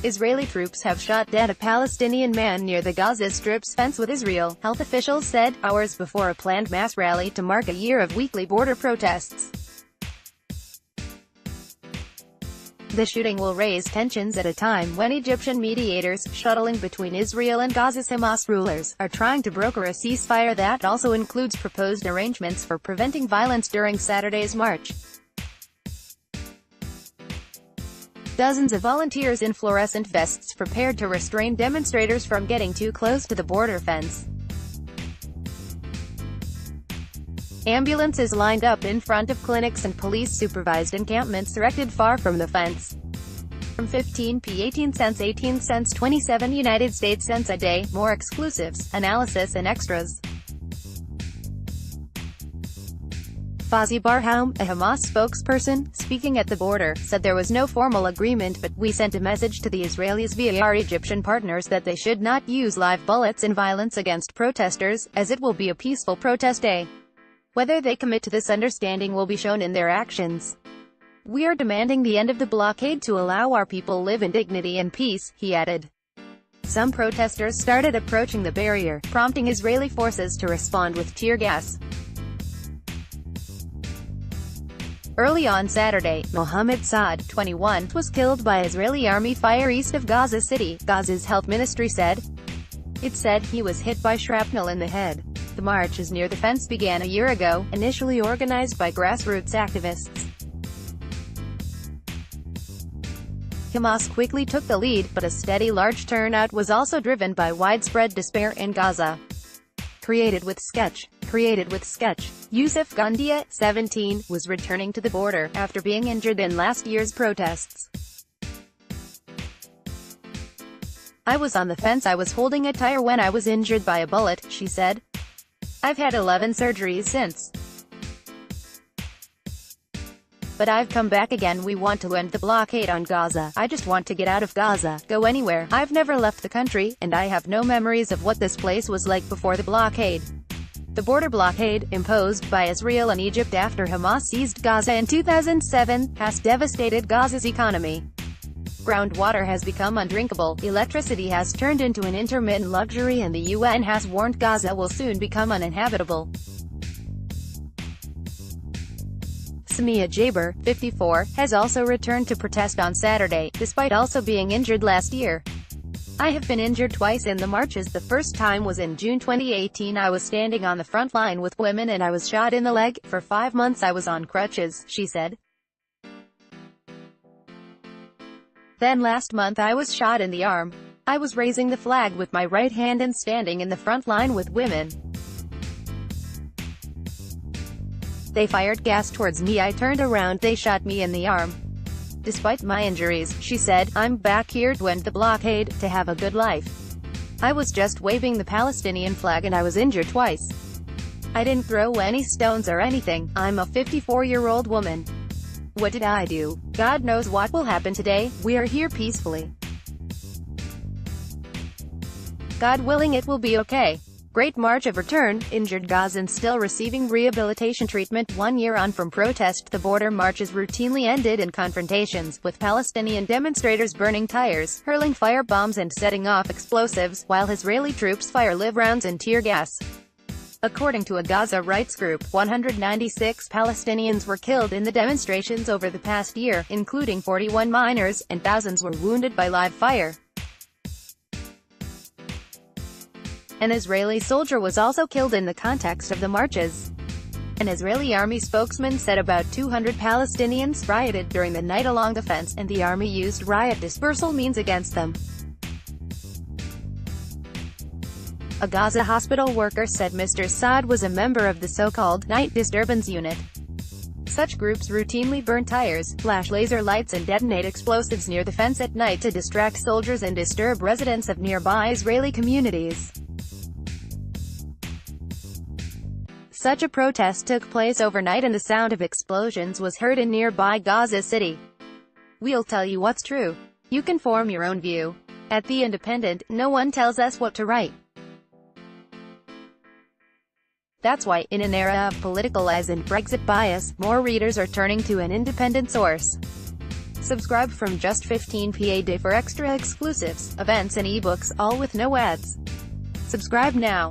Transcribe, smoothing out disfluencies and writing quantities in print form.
Israeli troops have shot dead a Palestinian man near the Gaza Strip's fence with Israel, health officials said, hours before a planned mass rally to mark a year of weekly border protests. The shooting will raise tensions at a time when Egyptian mediators, shuttling between Israel and Gaza's Hamas rulers, are trying to broker a ceasefire that also includes proposed arrangements for preventing violence during Saturday's march. Dozens of volunteers in fluorescent vests prepared to restrain demonstrators from getting too close to the border fence. Ambulances lined up in front of clinics and police-supervised encampments erected far from the fence. From 15p 18 cents 27 United States cents a day, more exclusives, analysis and extras. Fawzi Barhoum, a Hamas spokesperson, speaking at the border, said there was no formal agreement but we sent a message to the Israelis via our Egyptian partners that they should not use live bullets in violence against protesters, as it will be a peaceful protest day. Whether they commit to this understanding will be shown in their actions. We are demanding the end of the blockade to allow our people live in dignity and peace, he added. Some protesters started approaching the barrier, prompting Israeli forces to respond with tear gas. Early on Saturday, Mohammed Saad, 21, was killed by Israeli army fire east of Gaza City, Gaza's health ministry said. It said he was hit by shrapnel in the head. The marches near the fence began a year ago, initially organized by grassroots activists. Hamas quickly took the lead, but a steady large turnout was also driven by widespread despair in Gaza. Created with sketch. Youssef Gandia, 17, was returning to the border, after being injured in last year's protests. I was on the fence. I was holding a tire when I was injured by a bullet, she said. I've had 11 surgeries since. But I've come back again. We want to end the blockade on Gaza. I just want to get out of Gaza, go anywhere. I've never left the country, and I have no memories of what this place was like before the blockade. The border blockade, imposed by Israel and Egypt after Hamas seized Gaza in 2007, has devastated Gaza's economy. Groundwater has become undrinkable, electricity has turned into an intermittent luxury, and the UN has warned Gaza will soon become uninhabitable. Samia Jaber, 54, has also returned to protest on Saturday, despite also being injured last year. I have been injured twice in the marches. The first time was in June 2018. I was standing on the front line with women and I was shot in the leg. For 5 months I was on crutches, she said. Then last month I was shot in the arm. I was raising the flag with my right hand and standing in the front line with women. They fired gas towards me. I turned around. They shot me in the arm. Despite my injuries, she said, I'm back here to end the blockade, to have a good life. I was just waving the Palestinian flag and I was injured twice. I didn't throw any stones or anything. I'm a 54-year-old woman. What did I do? God knows what will happen today. We are here peacefully. God willing, it will be okay. Great March of Return, injured Gazans still receiving rehabilitation treatment 1 year on from protest. The border marches routinely ended in confrontations, with Palestinian demonstrators burning tires, hurling firebombs and setting off explosives, while Israeli troops fire live rounds and tear gas. According to a Gaza rights group, 196 Palestinians were killed in the demonstrations over the past year, including 41 minors, and thousands were wounded by live fire. An Israeli soldier was also killed in the context of the marches. An Israeli army spokesman said about 200 Palestinians rioted during the night along the fence, and the army used riot dispersal means against them. A Gaza hospital worker said Mr. Saad was a member of the so-called night disturbance unit. Such groups routinely burn tires, flash laser lights and detonate explosives near the fence at night to distract soldiers and disturb residents of nearby Israeli communities. Such a protest took place overnight and the sound of explosions was heard in nearby Gaza City. We'll tell you what's true. You can form your own view. At The Independent, no one tells us what to write. That's why, in an era of political lies and Brexit bias, more readers are turning to an independent source. Subscribe from just 15p a day for extra exclusives, events and ebooks, all with no ads. Subscribe now.